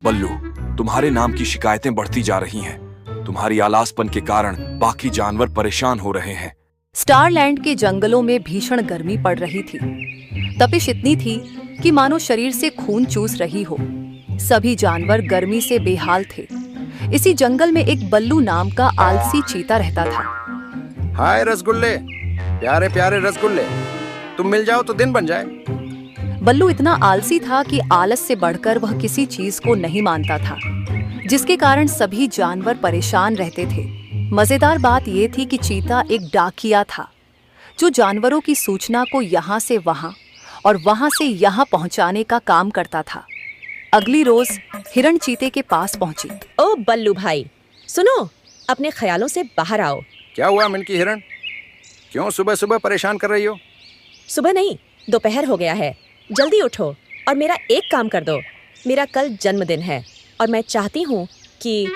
बल्लू, तुम्हारे नाम की शिकायतें बढ़ती जा रही हैं। तुम्हारी आलसपन के कारण बाकी जानवर परेशान हो रहे हैं। स्टारलैंड के जंगलों में भीषण गर्मी पड़ रही थी। तपिश इतनी थी कि मानो शरीर से खून चूस रही हो। सभी जानवर गर्मी से बेहाल थे। इसी जंगल में एक बल्लू नाम का आलसी चीता रहता था। हाय रसगुल्ले, प्यारे प्यारे रसगुल्ले, तुम मिल जाओ तो दिन बन जाए। बल्लू इतना आलसी था कि आलस से बढ़कर वह किसी चीज को नहीं मानता था, जिसके कारण सभी जानवर परेशान रहते थे। मजेदार बात यह थी कि चीता एक डाकिया था, जो जानवरों की सूचना को यहाँ से वहाँ और वहाँ से यहाँ पहुँचाने का काम करता था। अगली रोज हिरण चीते के पास पहुंची। ओ बल्लू भाई, सुनो, अपने ख्यालों से बाहर आओ। क्या हुआ मिनकी हिरण, क्यों सुबह सुबह परेशान कर रही हो? सुबह नहीं, दोपहर हो गया है। जल्दी उठो और मेरा एक काम कर दो। मेरा कल जन्मदिन है और मैं चाहती हूँ कि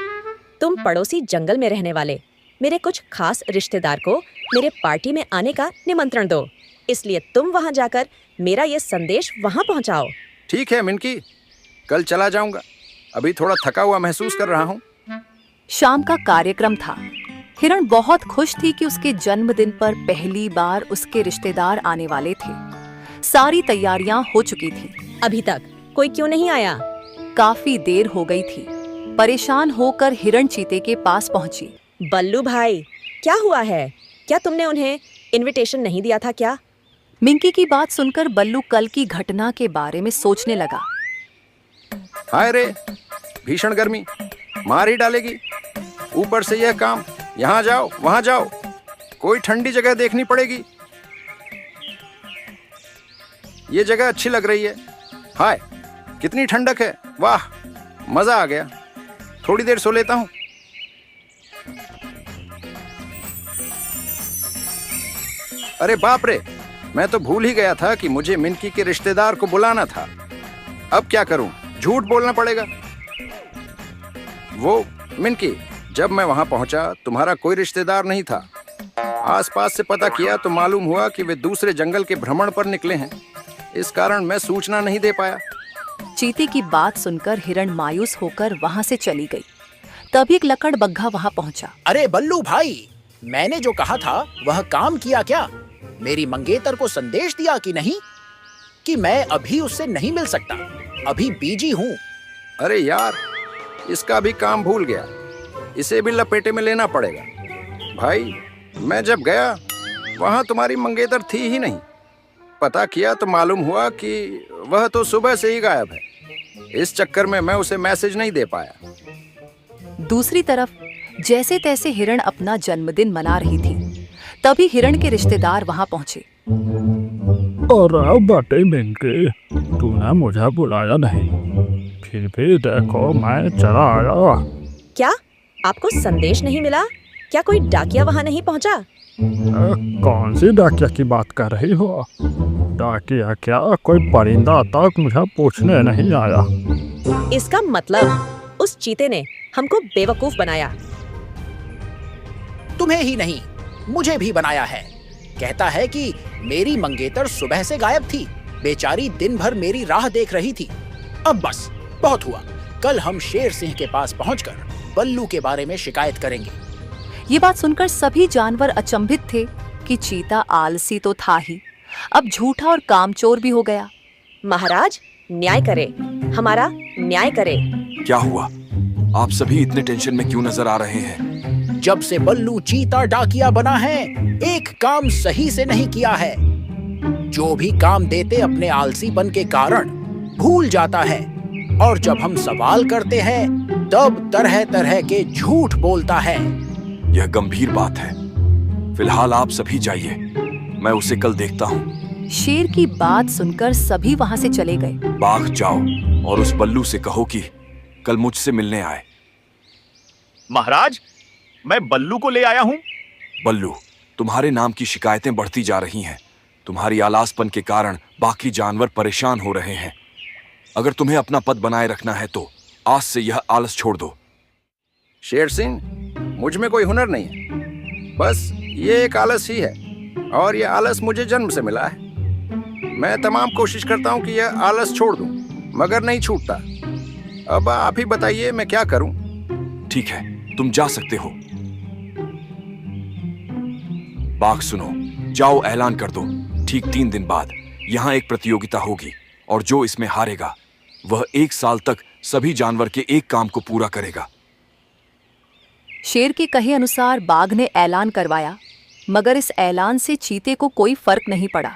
तुम पड़ोसी जंगल में रहने वाले मेरे कुछ खास रिश्तेदार को मेरे पार्टी में आने का निमंत्रण दो। इसलिए तुम वहाँ जाकर मेरा ये संदेश वहाँ पहुँचाओ। ठीक है मिनकी, कल चला जाऊंगा। अभी थोड़ा थका हुआ महसूस कर रहा हूँ। शाम का कार्यक्रम था। हिरण बहुत खुश थी कि उसके जन्मदिन पर पहली बार उसके रिश्तेदार आने वाले थे। सारी तैयारियां हो चुकी थी। अभी तक कोई क्यों नहीं आया? काफी देर हो गई थी। परेशान होकर हिरण चीते के पास पहुंची। बल्लू भाई, क्या हुआ है? क्या तुमने उन्हें इनविटेशन नहीं दिया था क्या? मिंकी की बात सुनकर बल्लू कल की घटना के बारे में सोचने लगा। हाय रे, भीषण गर्मी मार ही डालेगी। ऊपर से यह काम, यहाँ जाओ वहाँ जाओ, कोई ठंडी जगह देखनी पड़ेगी। ये जगह अच्छी लग रही है। हाय, कितनी ठंडक है, वाह मजा आ गया। थोड़ी देर सो लेता हूँ। अरे बाप रे, मैं तो भूल ही गया था कि मुझे मिनकी के रिश्तेदार को बुलाना था। अब क्या करूं, झूठ बोलना पड़ेगा। वो मिनकी, जब मैं वहां पहुंचा तुम्हारा कोई रिश्तेदार नहीं था। आसपास से पता किया तो मालूम हुआ कि वे दूसरे जंगल के भ्रमण पर निकले हैं। इस कारण मैं सूचना नहीं दे पाया। चीते की बात सुनकर हिरण मायूस होकर वहां से चली गई। तभी एक लकड़बग्घा वहां पहुंचा। अरे बल्लू भाई, मैंने जो कहा था वह काम किया क्या? मेरी मंगेतर को संदेश दिया कि नहीं कि मैं अभी उससे नहीं मिल सकता, अभी बिजी हूँ। अरे यार, इसका भी काम भूल गया। इसे भी लपेटे में लेना पड़ेगा। भाई, मैं जब गया वहाँ तुम्हारी मंगेतर थी ही नहीं। पता किया तो मालूम हुआ कि वह तो सुबह से ही गायब है। इस चक्कर में मैं उसे मैसेज नहीं दे पाया। दूसरी तरफ जैसे तैसे हिरण अपना जन्मदिन मना रही थी। तभी हिरण के रिश्तेदार वहां पहुंचे। अरे बेटे मिंकी, तूने मुझे बुलाया नहीं, फिर भी देखो मैं चला आया। क्या आपको संदेश नहीं मिला? क्या कोई डाकिया वहाँ नहीं पहुँचा? कौन सी डाकिया की बात कर रही हो? डाकिया क्या, कोई परिंदा तक मुझे पूछने नहीं आया। इसका मतलब उस चीते ने हमको बेवकूफ बनाया। तुम्हें ही नहीं, मुझे भी बनाया है। कहता है कि मेरी मंगेतर सुबह से गायब थी। बेचारी दिन भर मेरी राह देख रही थी। अब बस बहुत हुआ। कल हम शेर सिंह के पास पहुंचकर बल्लू के बारे में शिकायत करेंगे। ये बात सुनकर सभी जानवर अचंभित थे कि चीता आलसी तो था ही, अब झूठा और कामचोर भी हो गया। महाराज, न्याय करे, हमारा न्याय करे। क्या हुआ? आप सभी इतने टेंशन में क्यों नजर आ रहे हैं? जब से बल्लू चीता डाकिया बना है, एक काम सही से नहीं किया है। जो भी काम देते अपने आलसीपन के कारण भूल जाता है, और जब हम सवाल करते हैं तब तरह तरह के झूठ बोलता है। यह गंभीर बात है। फिलहाल आप सभी जाइए, मैं उसे कल देखता हूँ। शेर की बात सुनकर सभी वहां से चले गए। बाग जाओ और उस बल्लू से कहो कि कल मुझसे मिलने आए। महाराज, मैं बल्लू को ले आया हूँ। बल्लू, तुम्हारे नाम की शिकायतें बढ़ती जा रही हैं। तुम्हारी आलसपन के कारण बाकी जानवर परेशान हो रहे हैं। अगर तुम्हें अपना पद बनाए रखना है तो आज से यह आलस छोड़ दो। शेर सिंह, मुझ में कोई हुनर नहीं है, बस ये एक आलस ही है, और यह आलस मुझे जन्म से मिला है। मैं तमाम कोशिश करता हूँ कि यह आलस छोड़ दूँ, मगर नहीं छूटता। अब आप ही बताइए मैं क्या करूं? ठीक है, तुम जा सकते हो। बाघ सुनो, जाओ ऐलान कर दो, ठीक 3 दिन बाद यहाँ एक प्रतियोगिता होगी और जो इसमें हारेगा वह 1 साल तक सभी जानवर के एक काम को पूरा करेगा। शेर के कहे अनुसार बाघ ने ऐलान करवाया, मगर इस ऐलान से चीते को कोई फर्क नहीं पड़ा।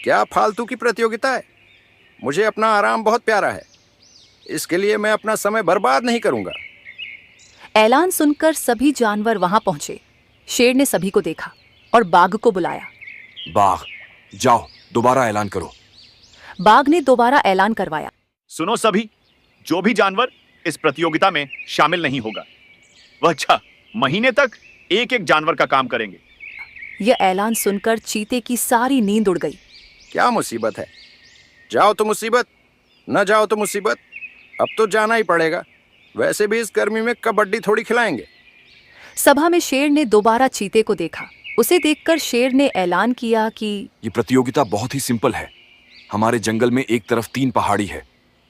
क्या फालतू की प्रतियोगिता है? मुझे अपना आराम बहुत प्यारा है, इसके लिए मैं अपना समय बर्बाद नहीं करूंगा। ऐलान सुनकर सभी जानवर वहां पहुंचे। शेर ने सभी को देखा और बाघ को बुलाया। बाघ, जाओ दोबारा ऐलान करो। बाघ ने दोबारा ऐलान करवाया। सुनो सभी, जो भी जानवर इस प्रतियोगिता में शामिल नहीं होगा वह 6 महीने तक एक एक जानवर का काम करेंगे। यह ऐलान सुनकर चीते की सारी नींद उड़ गई। क्या मुसीबत है? जाओ तो मुसीबत, न जाओ तो मुसीबत। अब तो जाना ही पड़ेगा, वैसे भी इस गर्मी में कबड्डी थोड़ी खिलाएंगे। सभा में शेर ने दोबारा चीते को देखा। उसे देखकर शेर ने ऐलान किया कि ये प्रतियोगिता बहुत ही सिंपल है। हमारे जंगल में एक तरफ 3 पहाड़ी है,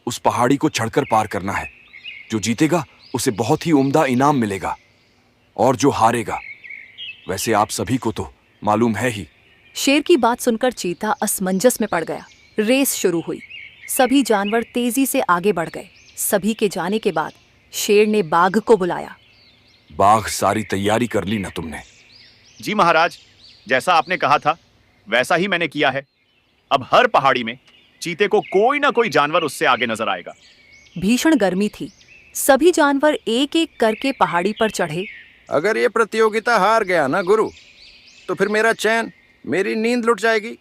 उस पहाड़ी को चढ़कर पार करना है। जो जीतेगा उसे बहुत ही उम्दा इनाम मिलेगा और जो हारेगा, वैसे आप सभी को तो मालूम है ही। शेर की बात सुनकर चीता असमंजस में पड़ गया। रेस शुरू हुई। सभी जानवर तेजी से आगे बढ़ गए। सभी के जाने के बाद शेर ने बाघ को बुलाया। बाघ, सारी तैयारी कर ली ना तुमने? जी महाराज, जैसा आपने कहा था वैसा ही मैंने किया है। अब हर पहाड़ी में चीते को कोई ना कोई जानवर उससे आगे नजर आएगा। भीषण गर्मी थी। सभी जानवर एक एक करके पहाड़ी पर चढ़े। अगर ये प्रतियोगिता हार गया ना गुरु, तो फिर मेरा चैन, मेरी नींद लुट जाएगी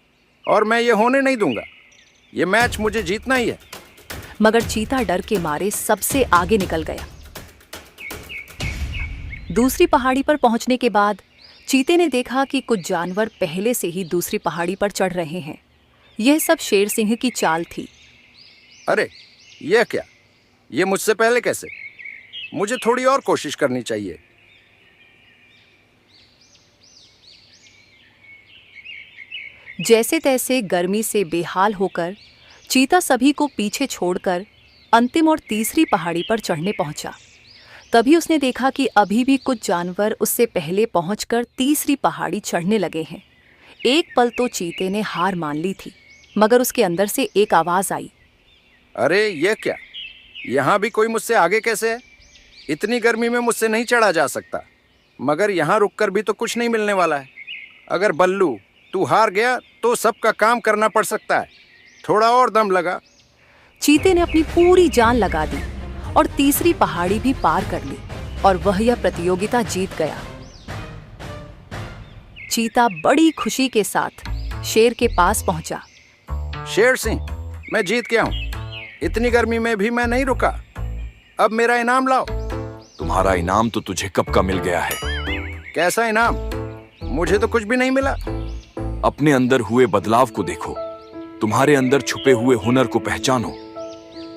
और मैं ये होने नहीं दूंगा। ये मैच मुझे जीतना ही है। मगर चीता डर के मारे सबसे आगे निकल गया। दूसरी पहाड़ी पर पहुंचने के बाद चीते ने देखा कि कुछ जानवर पहले से ही दूसरी पहाड़ी पर चढ़ रहे हैं। यह सब शेर सिंह की चाल थी। अरे यह क्या? ये मुझसे पहले कैसे? मुझे थोड़ी और कोशिश करनी चाहिए। जैसे तैसे गर्मी से बेहाल होकर चीता सभी को पीछे छोड़कर अंतिम और तीसरी पहाड़ी पर चढ़ने पहुंचा। तभी उसने देखा कि अभी भी कुछ जानवर उससे पहले पहुंचकर तीसरी पहाड़ी चढ़ने लगे हैं। एक पल तो चीते ने हार मान ली थी, मगर उसके अंदर से एक आवाज आई। अरे यह क्या? यहाँ भी कोई मुझसे आगे कैसे है? इतनी गर्मी में मुझसे नहीं चढ़ा जा सकता। मगर यहाँ रुककर भी तो कुछ नहीं मिलने वाला है। अगर बल्लू तू हार गया तो सबका काम करना पड़ सकता है। थोड़ा और दम लगा। चीते ने अपनी पूरी जान लगा दी और तीसरी पहाड़ी भी पार कर ली और वह यह प्रतियोगिता जीत गया। चीता बड़ी खुशी के साथ शेर के पास पहुंचा। शेर सिंह, मैं जीत गया हूँ। इतनी गर्मी में भी मैं नहीं रुका। अब मेरा इनाम लाओ। तुम्हारा इनाम तो तुझे कब का मिल गया है। कैसा इनाम? मुझे तो कुछ भी नहीं मिला। अपने अंदर हुए बदलाव को देखो, तुम्हारे अंदर छुपे हुए हुनर को पहचानो।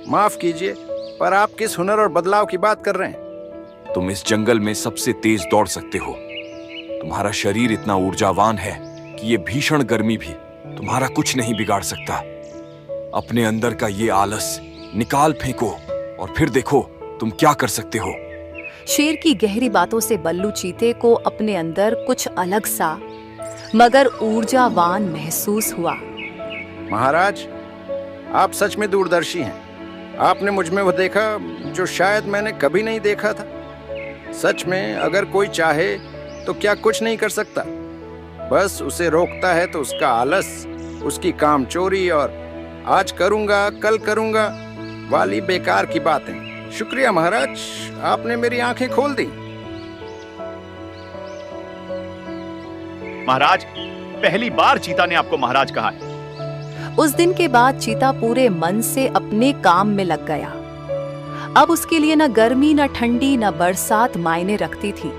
माफ कीजिए, पर आप किस हुनर और बदलाव की बात कर रहे हैं? तुम इस जंगल में सबसे तेज दौड़ सकते हो। तुम्हारा शरीर इतना ऊर्जावान है कि ये भीषण गर्मी भी तुम्हारा कुछ नहीं बिगाड़ सकता। अपने अंदर का ये आलस निकाल फेंको और फिर देखो तुम क्या कर सकते हो। शेर की गहरी बातों से बल्लू चीते को अपने अंदर कुछ अलग सा मगर ऊर्जावान महसूस हुआ। महाराज, आप सच में दूरदर्शी हैं। आपने मुझ में वो देखा जो शायद मैंने कभी नहीं देखा था। सच में अगर कोई चाहे तो क्या कुछ नहीं कर सकता। बस उसे रोकता है तो उसका आलस, उसकी कामचोरी और आज करूंगा कल करूंगा वाली बेकार की बातें। शुक्रिया महाराज, आपने मेरी आंखें खोल दी। महाराज, पहली बार चीता ने आपको महाराज कहा है। उस दिन के बाद चीता पूरे मन से अपने काम में लग गया। अब उसके लिए न गर्मी, न ठंडी, न बरसात मायने रखती थी।